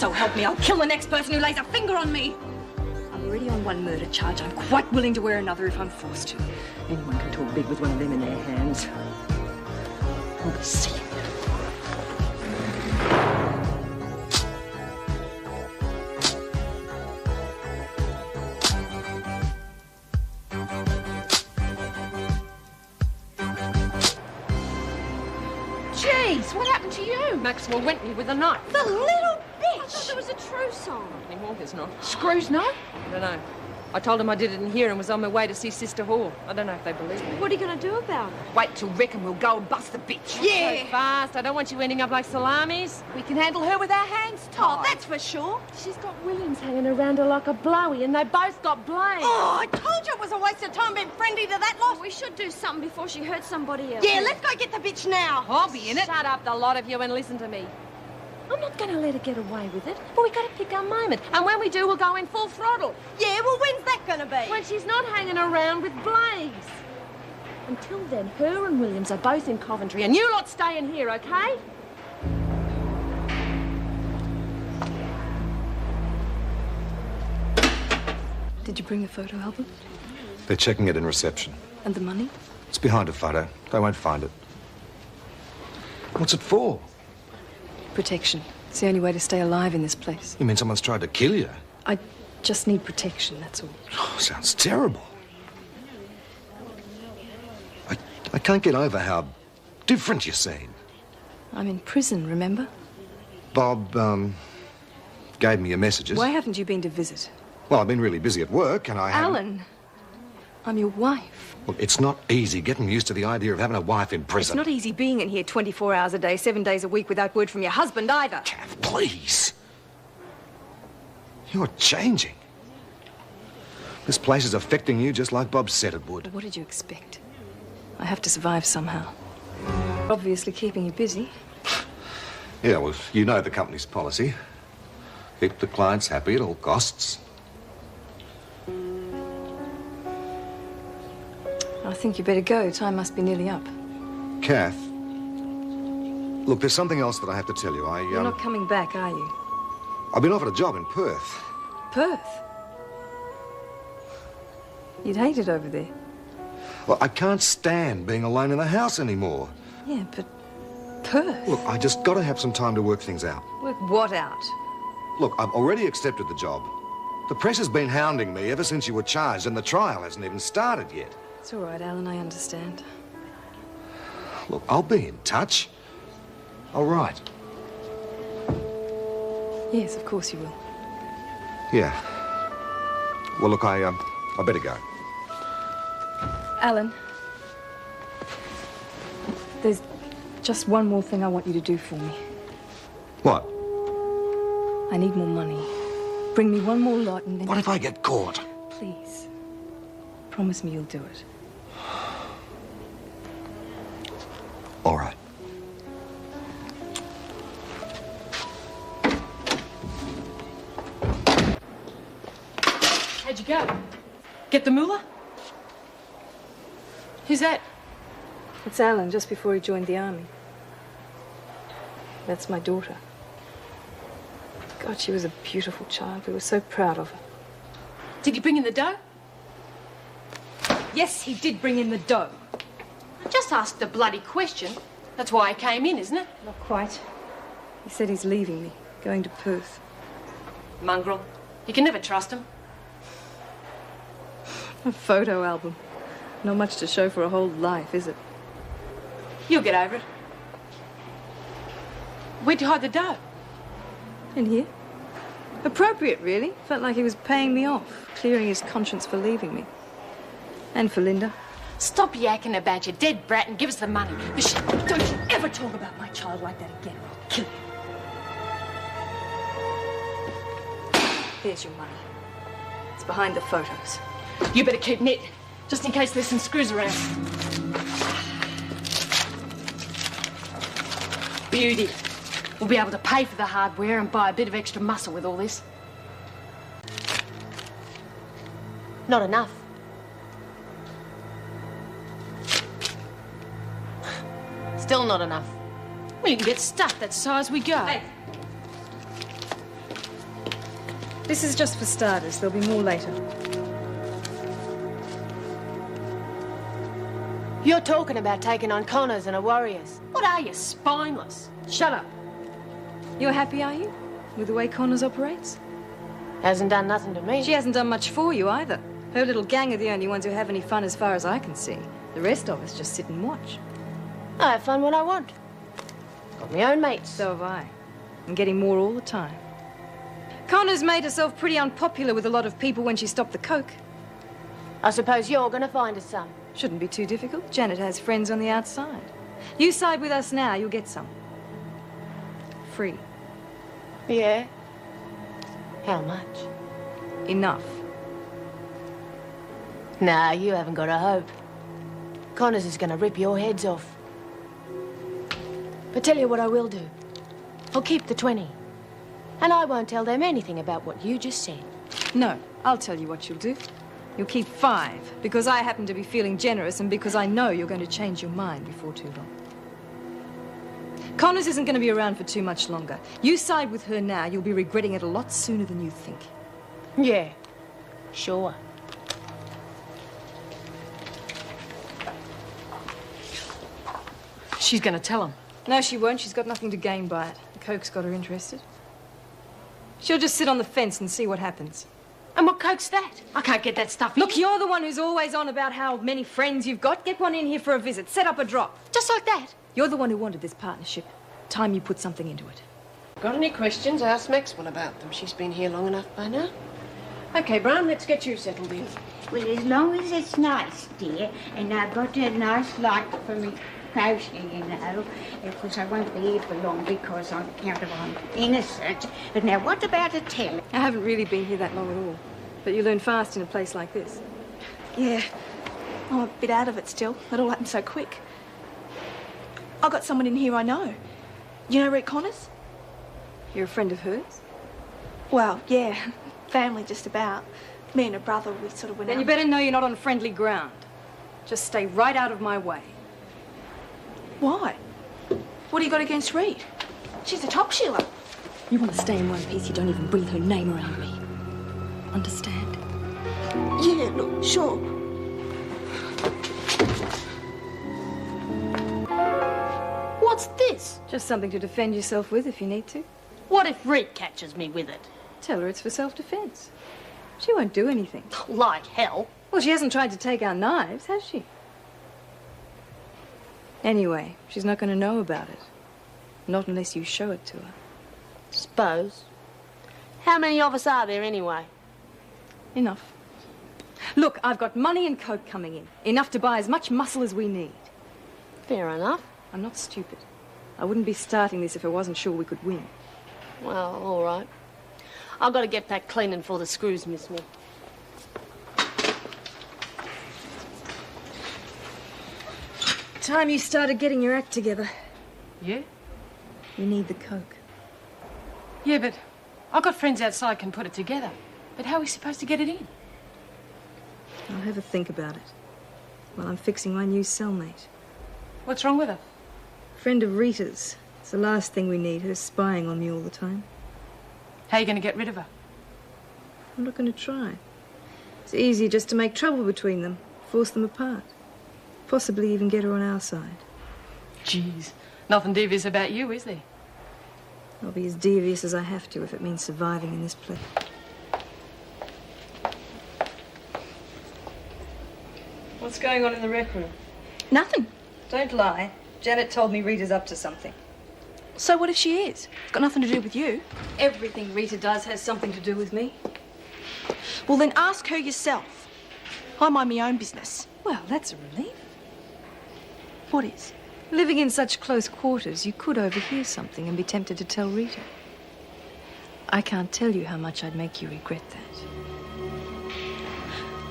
So help me, I'll kill the next person who lays a finger on me. I'm already on one murder charge. I'm quite willing to wear another if I'm forced to. Anyone can talk big with one of them in their hands. I'll be seeing you. What happened to you? Maxwell went me with a knife. The little bitch! I thought there was a truce on. Not anymore, there's not. Screws, no? I don't know. I told them I did it in here and was on my way to see Sister Hall. I don't know if they believe me. What are you going to do about it? Wait till Rick and we'll go and bust the bitch. Yeah. So fast. I don't want you ending up like salamis. We can handle her with our hands tied. Oh, that's for sure. She's got Williams hanging around her like a blowy and they both got blamed. Oh, I told you it was a waste of time being friendly to that lot. We should do something before she hurts somebody else. Yeah, let's go get the bitch now. I'll be in it. Shut up, the lot of you, and listen to me. I'm not going to let her get away with it, but we've got to pick our moment. And when we do, we'll go in full throttle. Yeah, well, when's that going to be? When she's not hanging around with Blaze. Until then, her and Williams are both in Coventry, and you lot stay in here, okay? Did you bring the photo album? They're checking it in reception. And the money? It's behind a photo. They won't find it. What's it for? Protection. It's the only way to stay alive in this place. You mean someone's tried to kill you? I just need protection, that's all. Oh, sounds terrible. I can't get over how different you seem. I'm in prison, remember? Bob, gave me your messages. Why haven't you been to visit? Well, I've been really busy at work and I haven't... Alan, I'm your wife. Look, it's not easy getting used to the idea of having a wife in prison. It's not easy being in here 24 hours a day, 7 days a week without word from your husband either. Kath, please. You're changing. This place is affecting you just like Bob said it would. What did you expect? I have to survive somehow. Obviously keeping you busy. Yeah, well, you know the company's policy. Keep the clients happy at all costs. I think you better go. Time must be nearly up. Kath, look, there's something else that I have to tell you. You're not coming back, are you? I've been offered a job in Perth. Perth? You'd hate it over there. Well, I can't stand being alone in the house anymore. Yeah, but Perth? Look, I just got to have some time to work things out. Work what out? Look, I've already accepted the job. The press has been hounding me ever since you were charged, and the trial hasn't even started yet. It's all right, Alan, I understand. Look, I'll be in touch. All right. Yes, of course you will. Yeah. Well, look, I better go. Alan, there's just one more thing I want you to do for me. What? I need more money. Bring me one more lot and then... What if I get caught? Please. Promise me you'll do it. All right. How'd you go? Get the moolah? Who's that? It's Alan, just before he joined the army. That's my daughter. God, she was a beautiful child. We were so proud of her. Did you bring in the dough? Yes, he did bring in the dough. I just asked a bloody question. That's why I came in, isn't it? Not quite. He said he's leaving me, going to Perth. Mongrel. You can never trust him. A photo album. Not much to show for a whole life, is it? You'll get over it. Where'd you hide the dough? In here. Appropriate, really. Felt like he was paying me off, clearing his conscience for leaving me. And for Linda. Stop yakking about your dead brat and give us the money. Don't you ever talk about my child like that again, or I'll kill you. Here's your money. It's behind the photos. You better keep net, just in case there's some screws around. Beauty. We'll be able to pay for the hardware and buy a bit of extra muscle with all this. Not enough. Still not enough. Well, you can get stuff that size we go. Hey. This is just for starters. There'll be more later. You're talking about taking on Connors and her warriors. What are you, spineless? Shut up. You're happy, are you? With the way Connors operates? Hasn't done nothing to me. She hasn't done much for you either. Her little gang are the only ones who have any fun as far as I can see. The rest of us just sit and watch. I have fun when I want. Got my own mates. So have I. I'm getting more all the time. Connors made herself pretty unpopular with a lot of people when she stopped the coke. I suppose you're going to find us some. Shouldn't be too difficult. Janet has friends on the outside. You side with us now, you'll get some. Free. Yeah? How much? Enough. Nah, you haven't got a hope. Connors is going to rip your heads off. But tell you what I will do. I'll keep the 20. And I won't tell them anything about what you just said. No, I'll tell you what you'll do. You'll keep 5, because I happen to be feeling generous and because I know you're going to change your mind before too long. Connors isn't going to be around for too much longer. You side with her now, you'll be regretting it a lot sooner than you think. Yeah, sure. She's going to tell him. No, she won't. She's got nothing to gain by it. The coke's got her interested. She'll just sit on the fence and see what happens. And what coke's that? I can't get that stuff. Look, you're the one who's always on about how many friends you've got. Get one in here for a visit. Set up a drop. Just like that. You're the one who wanted this partnership. Time you put something into it. Got any questions? Ask Maxwell about them. She's been here long enough by now. Okay, Brown, let's get you settled in. Well, as long as it's nice, dear, and I've got a nice light for me crochet, you know, because I won't be here for long because on account of I'm innocent. But now, what about a telly? I haven't really been here that long at all. But you learn fast in a place like this. Yeah, I'm a bit out of it still. It all happened so quick. I got someone in here I know. You know Rick Connors? You're a friend of hers? Well, yeah, family just about. Me and her brother, we sort of went Then out. you better know you're not on friendly ground. Just stay right out of my way. Why? What do you got against Reed? She's a top shealer. You want to stay in one piece, you don't even breathe her name around me. Understand? Yeah, look, sure. What's this? Just something to defend yourself with if you need to. What if Rick catches me with it? Tell her it's for self-defense. She won't do anything. Like hell. Well, she hasn't tried to take our knives, has she? Anyway, she's not going to know about it. Not unless you show it to her. Suppose. How many of us are there anyway? Enough. Look, I've got money and coke coming in. Enough to buy as much muscle as we need. Fair enough. I'm not stupid. I wouldn't be starting this if I wasn't sure we could win. Well, all right. I've got to get back cleaning for the screws miss me. Time you started getting your act together. Yeah? You need the coke. Yeah, but I've got friends outside can put it together. But how are we supposed to get it in? I'll have a think about it. While I'm fixing my new cellmate. What's wrong with her? Friend of Rita's. It's the last thing we need, her spying on me all the time. How are you going to get rid of her? I'm not going to try. It's easier just to make trouble between them, force them apart. Possibly even get her on our side. Jeez, nothing devious about you, is there? I'll be as devious as I have to if it means surviving in this place. What's going on in the rec room? Nothing. Don't lie. Janet told me Rita's up to something. So what if she is? It's got nothing to do with you. Everything Rita does has something to do with me. Well, then ask her yourself. I mind my own business. Well, that's a relief. What is? Living in such close quarters, you could overhear something and be tempted to tell Rita. I can't tell you how much I'd make you regret that.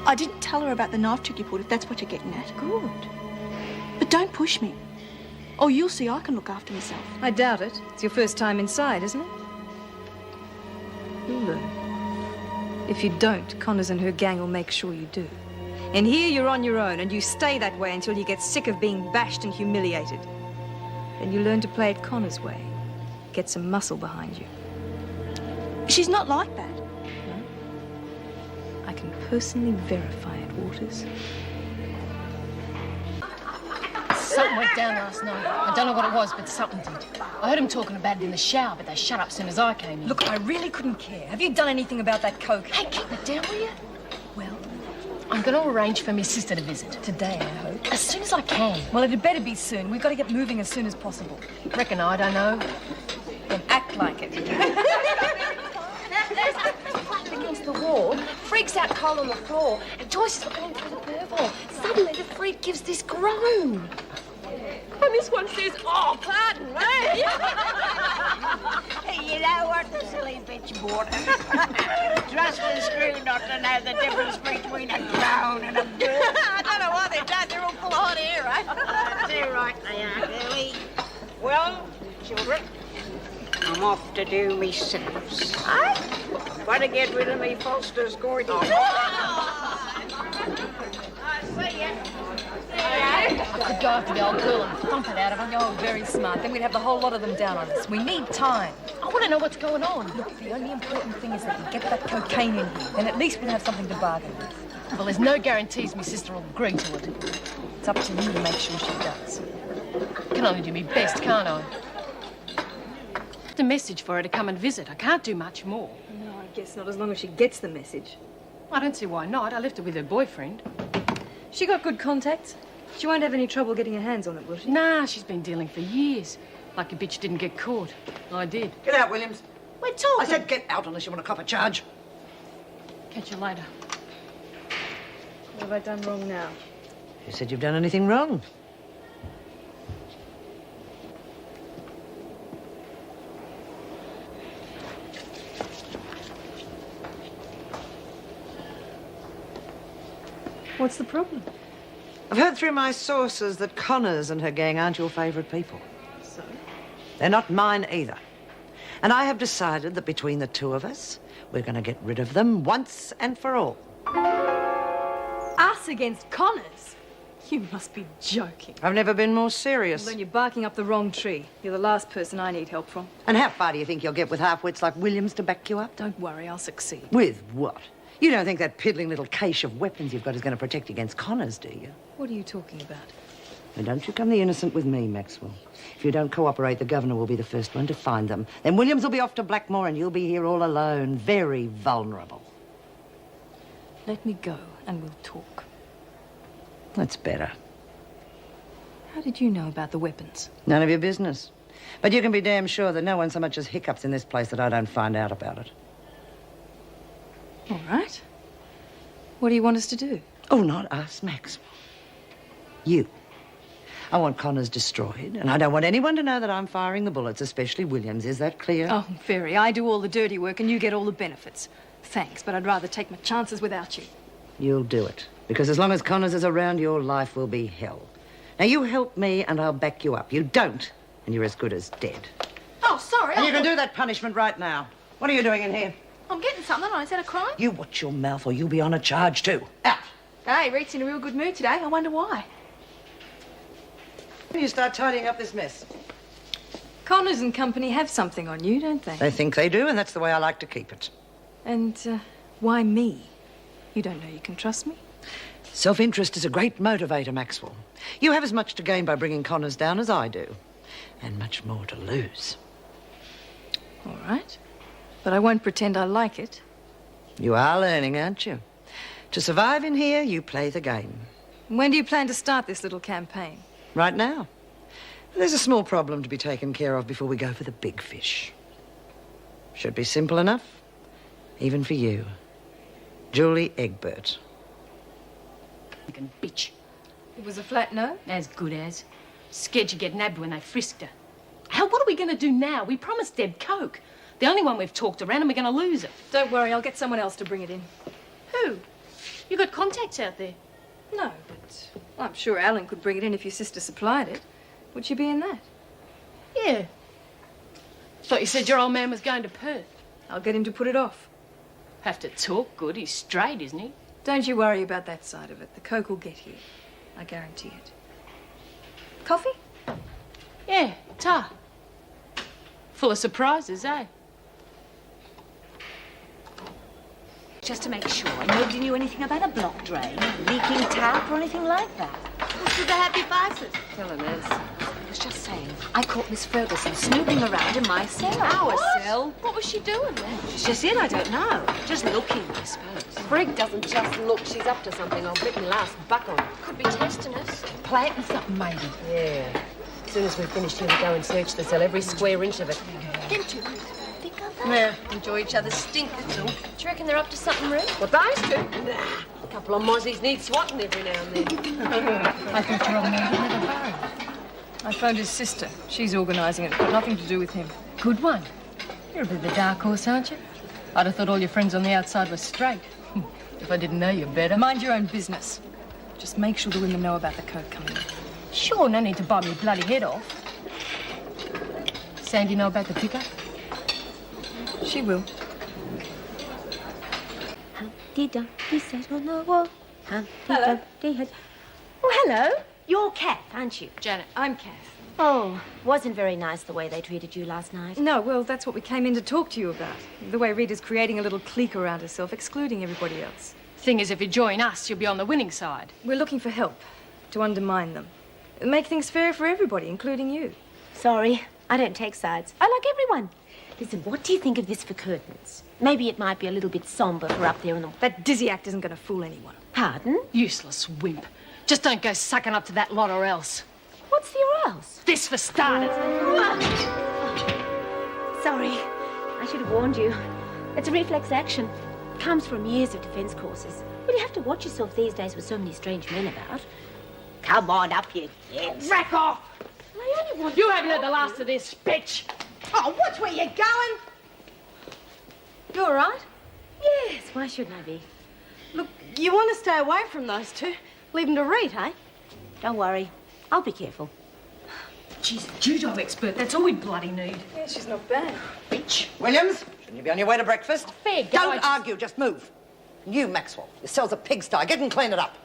I didn't tell her about the knife trick you pulled, if that's what you're getting at. Good. But don't push me. Oh, you'll see I can look after myself. I doubt it. It's your first time inside, isn't it? You'll learn. If you don't, Connors and her gang will make sure you do. And here you're on your own, and you stay that way until you get sick of being bashed and humiliated. Then you learn to play it Connors' way. Get some muscle behind you. She's not like that. can personally verify it, Waters. Something went down last night. I don't know what it was, but something did. I heard them talking about it in the shower, but they shut up as soon as I came in. Look, I really couldn't care. Have you done anything about that coke? Hey, keep it down, will you? Well, I'm going to arrange for my sister to visit. today, I hope. As soon as I can. Well, it'd better be soon. We've got to get moving as soon as possible. Reckon I don't know. Then act like it. There's a flat against the wall, freaks out cold on the floor, and Joyce is looking through the purple. Suddenly the freak gives this groan. And this one says, oh, pardon me. You know what, the silly bitch bought it. Trust the screw not to know the difference between a groan and a bird. I don't know why they're done. They're all full of hot air, eh? They're right, they are, Lily. Well, children, I'm off to do me sickles. Got to get rid of me Foster's Gordy. I see ya. I could go after the old girl and thump it out of her. Oh, very smart. Then we'd have the whole lot of them down on us. We need time. I want to know what's going on. Look, the only important thing is that we get that cocaine in here. Then at least we'll have something to bargain with. Well, there's no guarantees my sister will agree to it. It's up to you to make sure she does. I can only do my best, can't I? Just a message for her to come and visit. I can't do much more. No, I guess not, as long as she gets the message. I don't see why not. I left her with her boyfriend. She got good contacts. She won't have any trouble getting her hands on it, will she? Nah, she's been dealing for years. Like a bitch didn't get caught. I did. Get out, Williams. We're talking. I said get out unless you want to cop a charge. Catch you later. What have I done wrong now? You said you've done anything wrong. What's the problem? I've heard through my sources that Connors and her gang aren't your favourite people. So? They're not mine either. And I have decided that between the two of us, we're going to get rid of them once and for all. Us against Connors? You must be joking. I've never been more serious. Well, then you're barking up the wrong tree. You're the last person I need help from. And how far do you think you'll get with half-wits like Williams to back you up? Don't worry, I'll succeed. With what? You don't think that piddling little cache of weapons you've got is going to protect against Connors, do you? What are you talking about? And don't you come the innocent with me, Maxwell. If you don't cooperate, the governor will be the first one to find them. Then Williams will be off to Blackmore and you'll be here all alone, very vulnerable. Let me go and we'll talk. That's better. How did you know about the weapons? None of your business. But you can be damn sure that no one so much as hiccups in this place that I don't find out about it. All right. What do you want us to do? Oh, not us, Maxwell. You. I want Connors destroyed, and I don't want anyone to know that I'm firing the bullets, especially Williams. Is that clear? Oh, very. I do all the dirty work and you get all the benefits. Thanks, but I'd rather take my chances without you. You'll do it. Because as long as Connors is around, your life will be hell. Now, you help me, and I'll back you up. You don't, and you're as good as dead. Oh, sorry. And you can do that punishment right now. What are you doing in here? I'm getting something. Is that a crime? You watch your mouth, or you'll be on a charge, too. Out! Hey, Reek's in a real good mood today. I wonder why. When you start tidying up this mess. Connors and company have something on you, don't they? They think they do, and that's the way I like to keep it. And why me? You don't know you can trust me? Self-interest is a great motivator, Maxwell. You have as much to gain by bringing Connors down as I do, and much more to lose. All right. But I won't pretend I like it. You are learning, aren't you? To survive in here, you play the game. When do you plan to start this little campaign? Right now. There's a small problem to be taken care of before we go for the big fish. Should be simple enough, even for you. Julie Egbert. Fucking bitch. It was a flat no? As good as. Scared she'd get nabbed when they frisked her. Hell, what are we going to do now? We promised Deb coke. The only one we've talked around, and we're going to lose it. Don't worry, I'll get someone else to bring it in. Who? You got contacts out there? No, but I'm sure Alan could bring it in if your sister supplied it. Would she be in that? Yeah. Thought you said your old man was going to Perth. I'll get him to put it off. Have to talk good. He's straight, isn't he? Don't you worry about that side of it. The coke will get here. I guarantee it. Coffee? Yeah, tar. Full of surprises, eh? just to make sure nobody knew anything about a block drain, leaking tap, or anything like that. What's with the happy faces? Tell her, Liz. I was just saying, I caught Miss Ferguson snooping around in my cell. Our cell? What was she doing then? She's just in, I don't know. Just looking, I suppose. Frigg doesn't just look. She's up to something. I'll bet my last buck on it. Could be testing us. Planting something, maybe. Yeah. As soon as we've finished here, we go and search the cell, every square inch of it. Didn't you think of that? Yeah. Enjoy each other's stink, that's all. Do you reckon they're up to something real? What, those two? Nah. A couple of mozzies need swatting every now and then. I thought your old man had never married. I phoned his sister. She's organising it. It's got nothing to do with him. Good one. You're a bit of a dark horse, aren't you? I'd have thought all your friends on the outside were straight. If I didn't know you better. Mind your own business. Just make sure the women know about the coke coming in. Sure, no need to bite me bloody head off. Sandy know about the pickup? She will. Humpty Dumpty sat on the wall. Humpty Hello. Dumpty had... Oh, hello. You're Kath, aren't you? Janet, I'm Kath. Oh, wasn't very nice the way they treated you last night. No, well, that's what we came in to talk to you about. The way Rita's creating a little clique around herself, excluding everybody else. Thing is, if you join us, you'll be on the winning side. We're looking for help to undermine them. Make things fair for everybody, including you. Sorry, I don't take sides. I like everyone. Listen, what do you think of this for curtains? Maybe it might be a little bit somber for up there in the... That dizzy act isn't going to fool anyone. Pardon? Useless wimp. Just don't go sucking up to that lot or else. What's the or else? This for starters. Sorry, I should have warned you. It's a reflex action. Comes from years of defence courses. Well, you have to watch yourself these days with so many strange men about. Come on up, you kids. Rack off! I only want... You haven't had the last of this, bitch. Oh, watch where you're going. You all right? Yes, why shouldn't I be? Look, you want to stay away from those two. Leave them to Rita, eh? Don't worry. I'll be careful. She's a judo expert. That's all we bloody need. Yeah, she's not bad. Bitch. Williams, shouldn't you be on your way to breakfast? Fair go. Don't argue, just move. And you, Maxwell, your cell's a pigsty. Get and clean it up.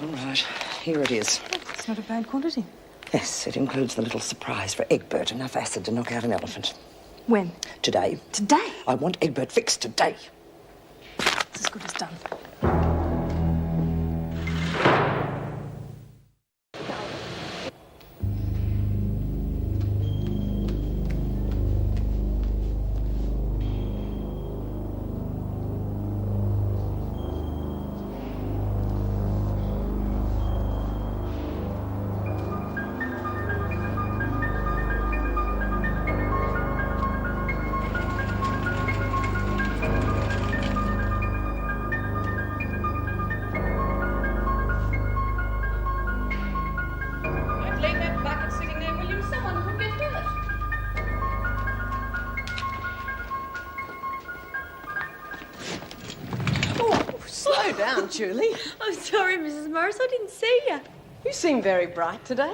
All right, here it is. It's not a bad quantity. Yes, it includes the little surprise for Egbert, enough acid to knock out an elephant. When? Today. Today? I want Egbert fixed today. It's as good as done. Slow down, Julie. I'm sorry, Mrs. Morris. I didn't see you. You seem very bright today.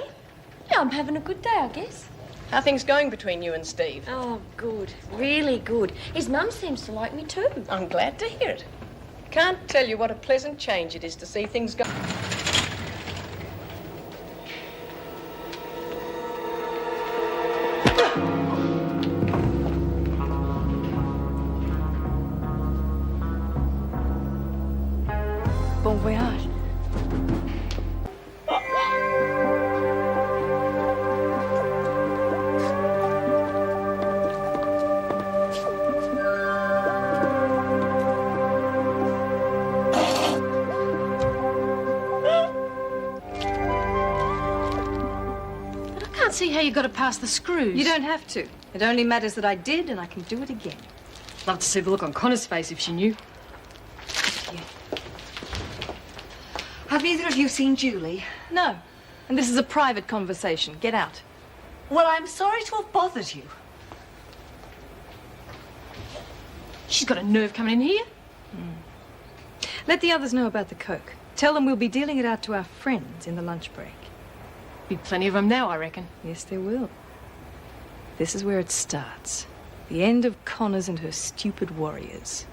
Yeah, I'm having a good day, I guess. How are things going between you and Steve? Oh, good. Really good. His mum seems to like me too. I'm glad to hear it. Can't tell you what a pleasant change it is to see things go. Bon voyage. I can't see how you got to pass the screws. You don't have to. It only matters that I did, and I can do it again. Love to see the look on Connor's face if she knew. Have either of you seen Julie? No. And this is a private conversation. Get out. Well, I'm sorry to have bothered you. She's got a nerve coming in here. Let the others know about the coke. Tell them we'll be dealing it out to our friends in the lunch break. Be plenty of them now, I reckon. Yes, there will. This is where it starts. The end of Connors and her stupid warriors.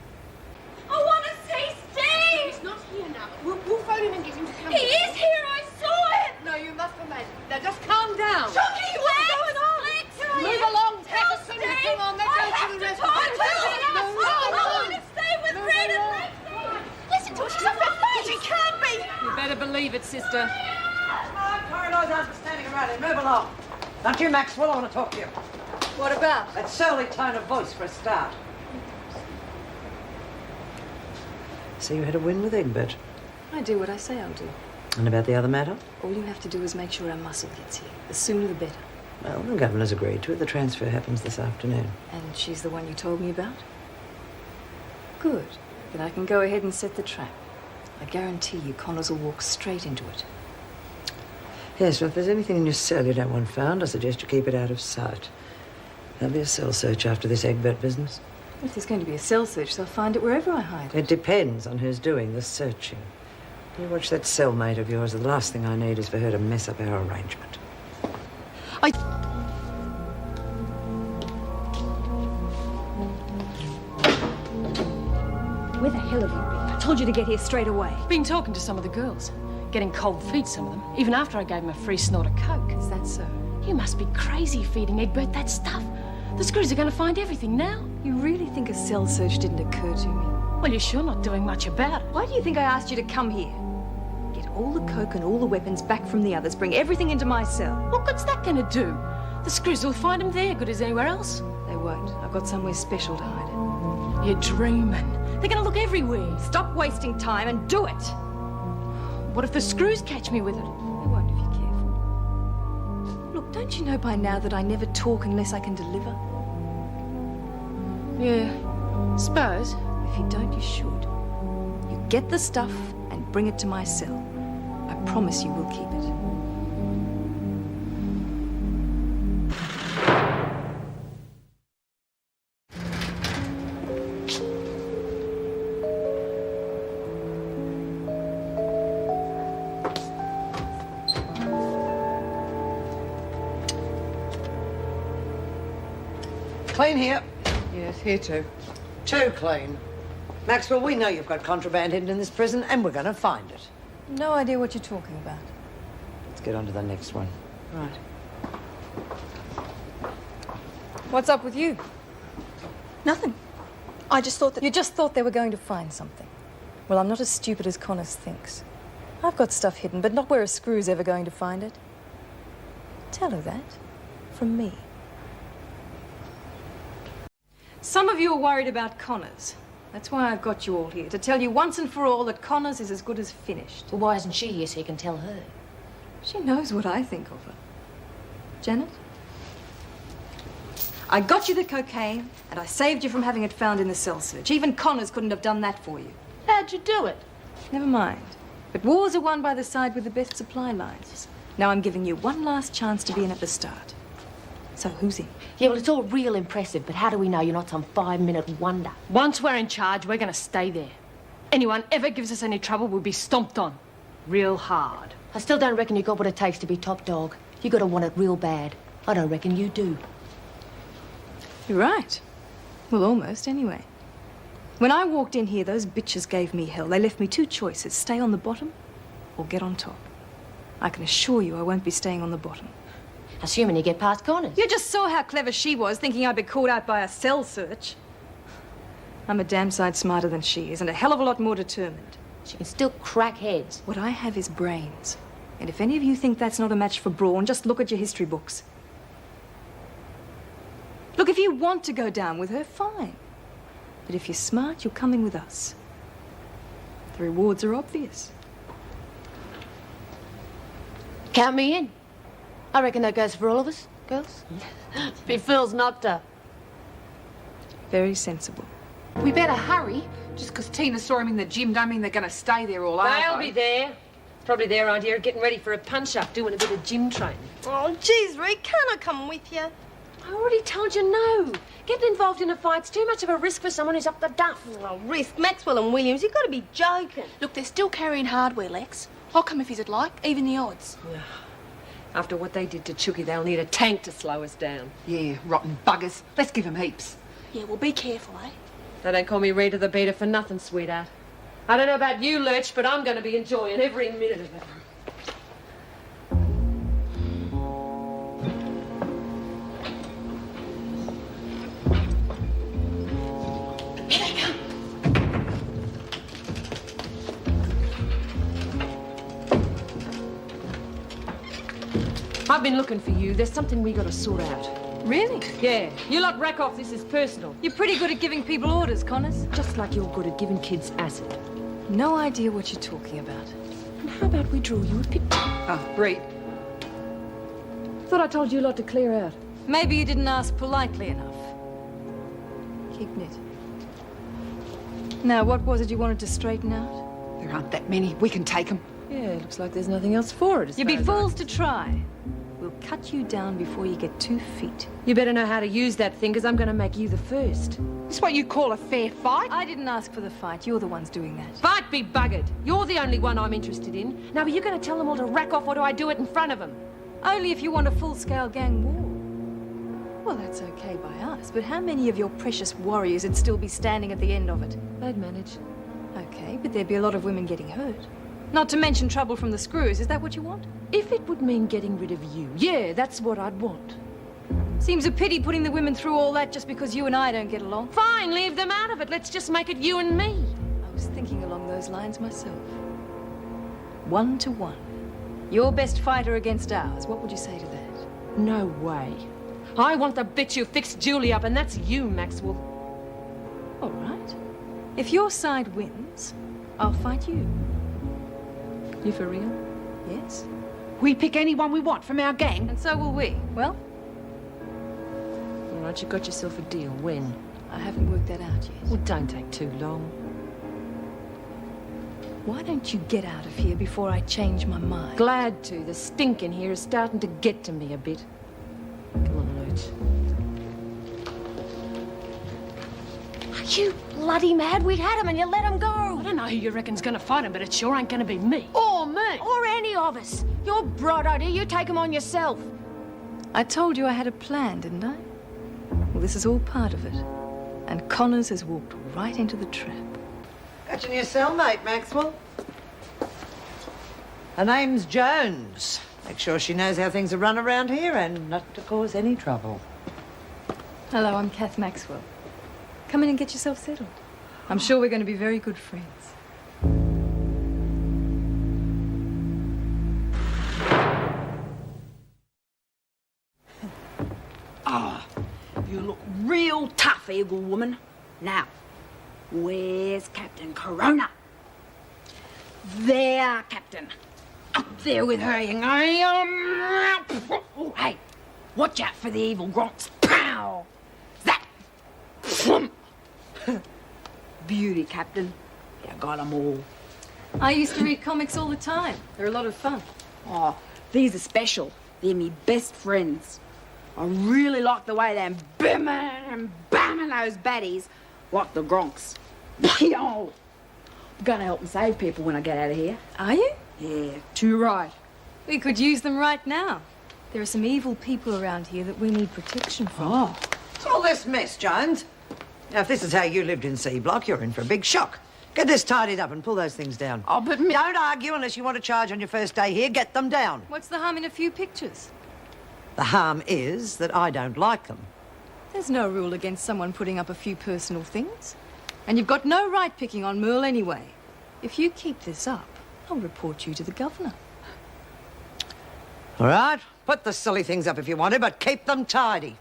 I want to see Steve! He's not here now. We'll phone him and get him to come. He is here! I saw him! No, you must remain. Now, just calm down. Johnny, what's going on? Move along. Take as soon as you come on. Then go to the rest. I have to talk to him! better believe it, sister. Come on, corridors aren't standing around here. Move along. Not you, Maxwell. I want to talk to you. What about? That surly tone of voice for a start. So you had a win with Egbert. I do what I say I'll do. And about the other matter? All you have to do is make sure our muscle gets here. The sooner the better. Well, the governor's agreed to it. The transfer happens this afternoon. And she's the one you told me about? Good. Then I can go ahead and set the trap. I guarantee you Connors will walk straight into it. Yes, well, if there's anything in your cell you don't want found, I suggest you keep it out of sight. There'll be a cell search after this Egbert business. If there's going to be a cell search, they'll find it wherever I hide it. It depends on who's doing the searching. You watch that cellmate of yours. The last thing I need is for her to mess up our arrangement. Where the hell have you been? I told you to get here straight away. Been talking to some of the girls. Getting cold feet, some of them. Even after I gave them a free snort of coke. Is that so? You must be crazy feeding Egbert that stuff. The screws are going to find everything now. You really think a cell search didn't occur to me? Well, you're sure not doing much about it. Why do you think I asked you to come here? Get all the coke and all the weapons back from the others. Bring everything into my cell. What good's that going to do? The screws will find them there, good as anywhere else. They won't. I've got somewhere special to hide it. You're dreaming. They're going to look everywhere. Stop wasting time and do it. What if the screws catch me with it? They won't if you're careful. Look, don't you know by now that I never talk unless I can deliver? Yeah, suppose. If you don't, you should. You get the stuff and bring it to my cell. I promise you will keep it. Clean here. Yes, here too. Too clean. Maxwell, we know you've got contraband hidden in this prison, and we're going to find it. No idea what you're talking about. Let's get on to the next one. Right. What's up with you? Nothing. I just thought that... You just thought they were going to find something. Well, I'm not as stupid as Connors thinks. I've got stuff hidden, but not where a screw's ever going to find it. Tell her that. From me. Some of you are worried about Connors. That's why I've got you all here, to tell you once and for all that Connors is as good as finished. Well, why isn't she here so you can tell her? She knows what I think of her. Janet? I got you the cocaine, and I saved you from having it found in the cell search. Even Connors couldn't have done that for you. How'd you do it? Never mind. But wars are won by the side with the best supply lines. Now I'm giving you one last chance to be in at the start. So who's in? Yeah, well, it's all real impressive, but how do we know you're not some 5-minute wonder? Once we're in charge, we're going to stay there. Anyone ever gives us any trouble, we'll be stomped on. Real hard. I still don't reckon you got what it takes to be top dog. You got to want it real bad. I don't reckon you do. You're right. Well, almost, anyway. When I walked in here, those bitches gave me hell. They left me two choices, stay on the bottom or get on top. I can assure you I won't be staying on the bottom. Assuming you get past Connors. You just saw how clever she was, thinking I'd be caught out by a cell search. I'm a damn sight smarter than she is, and a hell of a lot more determined. She can still crack heads. What I have is brains. And if any of you think that's not a match for brawn, just look at your history books. Look, if you want to go down with her, fine. But if you're smart, you'll come in with us. The rewards are obvious. Count me in. I reckon that goes for all of us, girls. Be fools not to. Very sensible. We better hurry. Just because Tina saw him in the gym don't mean they're going to stay there all They'll over. be there. It's probably their idea of getting ready for a punch-up, doing a bit of gym training. Oh, geez, Rick, can't I come with you? I already told you no. Getting involved in a fight's too much of a risk for someone who's up the duff. Oh, risk. Maxwell and Williams, you've got to be joking. Look, they're still carrying hardware, Lex. I'll come if he'd like, even the odds. After what they did to Chucky, they'll need a tank to slow us down. Yeah, rotten buggers. Let's give them heaps. Yeah, well, be careful, eh? They don't call me Rita the Beater for nothing, sweetheart. I don't know about you, Lurch, but I'm going to be enjoying every minute of it. I've been looking for you. There's something we got to sort out. Really? Yeah. You lot rack off. This is personal. You're pretty good at giving people orders, Connors. Just like you're good at giving kids acid. No idea what you're talking about. And how about we draw you a picture? Oh, great. Thought I told you a lot to clear out. Maybe you didn't ask politely enough. Keep knit. Now, what was it you wanted to straighten out? There aren't that many. We can take them. Yeah, looks like there's nothing else for it. You'd be fools to try. We'll cut you down before you get 2 feet. You better know how to use that thing, because I'm going to make you the first. This what you call a fair fight? I didn't ask for the fight. You're the ones doing that. Fight be buggered. You're the only one I'm interested in. Now, are you going to tell them all to rack off, or do I do it in front of them? Only if you want a full-scale gang war. Well, that's okay by us, but how many of your precious warriors would still be standing at the end of it? They'd manage. Okay, but there'd be a lot of women getting hurt. Not to mention trouble from the screws. Is that what you want? If it would mean getting rid of you, yeah, that's what I'd want. Seems a pity putting the women through all that just because you and I don't get along. Fine, leave them out of it. Let's just make it you and me. I was thinking along those lines myself. 1 to 1. Your best fighter against ours. What would you say to that? No way. I want the bitch who fixed Julie up, and that's you, Maxwell. All right. If your side wins, I'll fight you. You for real? Yes. We pick anyone we want from our gang. And so will we. Well, All right, you got yourself a deal. When? I haven't worked that out yet. Well, don't take too long. Why don't you get out of here before I change my mind? Glad to. The stink in here is starting to get to me a bit. Come on, Lurch. Are you bloody mad? We'd had him and you let him go. I don't know who you reckon's gonna fight him, but it sure ain't gonna be me. Or me. Or any of us. Your bright idea. You take him on yourself. I told you I had a plan, didn't I? Well, this is all part of it. And Connors has walked right into the trap. Got your new cellmate, Maxwell. Her name's Jones. Make sure she knows how things are run around here and not to cause any trouble. Hello, I'm Kath Maxwell. Come in and get yourself settled. I'm sure we're going to be very good friends. You look real tough, Eagle woman. Now, where's Captain Corona? There, Captain. Up there with her, you know. Oh, hey, watch out for the evil grunts. Pow! That. Beauty, Captain. You got 'em all. I used to read comics all the time. They're a lot of fun. Oh, these are special. They're me best friends. I really like the way they're bimming and bamming those baddies like the Gronks. Yo! I'm gonna help and save people when I get out of here. Are you? Yeah, too right. We could use them right now. There are some evil people around here that we need protection from. Oh. What's all this mess, Jones? Now, if this is how you lived in C Block, you're in for a big shock. Get this tidied up and pull those things down. Oh, but Don't argue unless you want to charge on your first day here. Get them down. What's the harm in a few pictures? The harm is that I don't like them. There's no rule against someone putting up a few personal things. And you've got no right picking on Merle anyway. If you keep this up, I'll report you to the governor. All right, put the silly things up if you want to, but keep them tidy.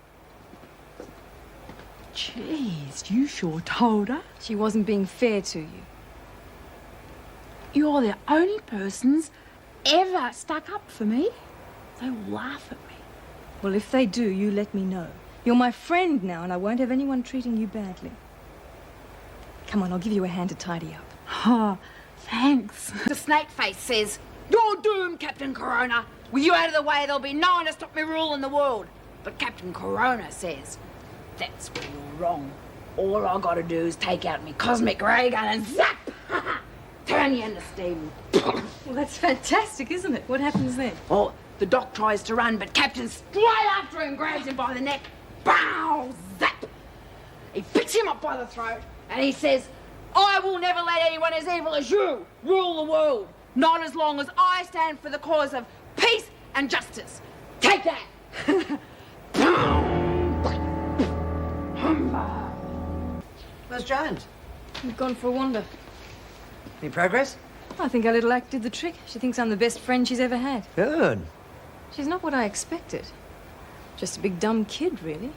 Jeez, you sure told her. She wasn't being fair to you. You're the only persons ever stuck up for me. They laugh at me. Well, if they do, you let me know. You're my friend now, and I won't have anyone treating you badly. Come on, I'll give you a hand to tidy up. Oh, thanks. The snake face says, "You're doomed, Captain Corona. With you out of the way, there'll be no one to stop me ruling the world." But Captain Corona says, "That's where you're wrong. All I gotta do is take out me cosmic ray gun and zap! Turn you into steam." Well, that's fantastic, isn't it? What happens then? Oh, the doc tries to run, but Captain's straight after him, grabs him by the neck. Bow! Zap! He picks him up by the throat, and he says, "I will never let anyone as evil as you rule the world. Not as long as I stand for the cause of peace and justice. Take that!" Where's Jones? We've gone for a wander. Any progress? I think our little act did the trick. She thinks I'm the best friend she's ever had. Good. She's not what I expected. Just a big dumb kid, really.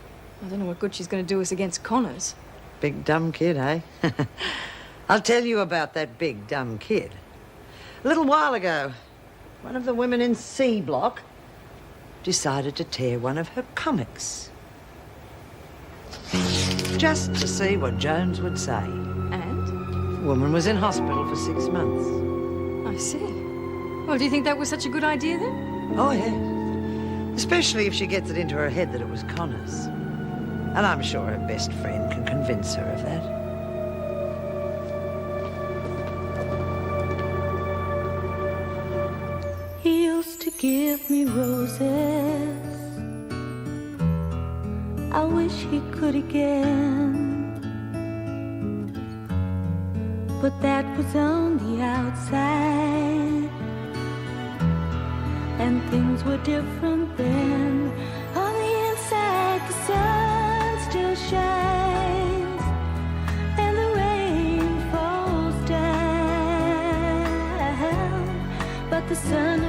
I don't know what good she's going to do us against Connors. Big dumb kid, eh? I'll tell you about that big dumb kid. A little while ago, one of the women in C Block decided to tear one of her comics. Just to see what Jones would say. And? The woman was in hospital for 6 months. I see. Well, do you think that was such a good idea, then? Oh, yeah. Especially if she gets it into her head that it was Connors. And I'm sure her best friend can convince her of that. He used to give me roses. I wish he could again. But that was on the outside, and things were different then. On the inside, the sun still shines, and the rain falls down, but the sun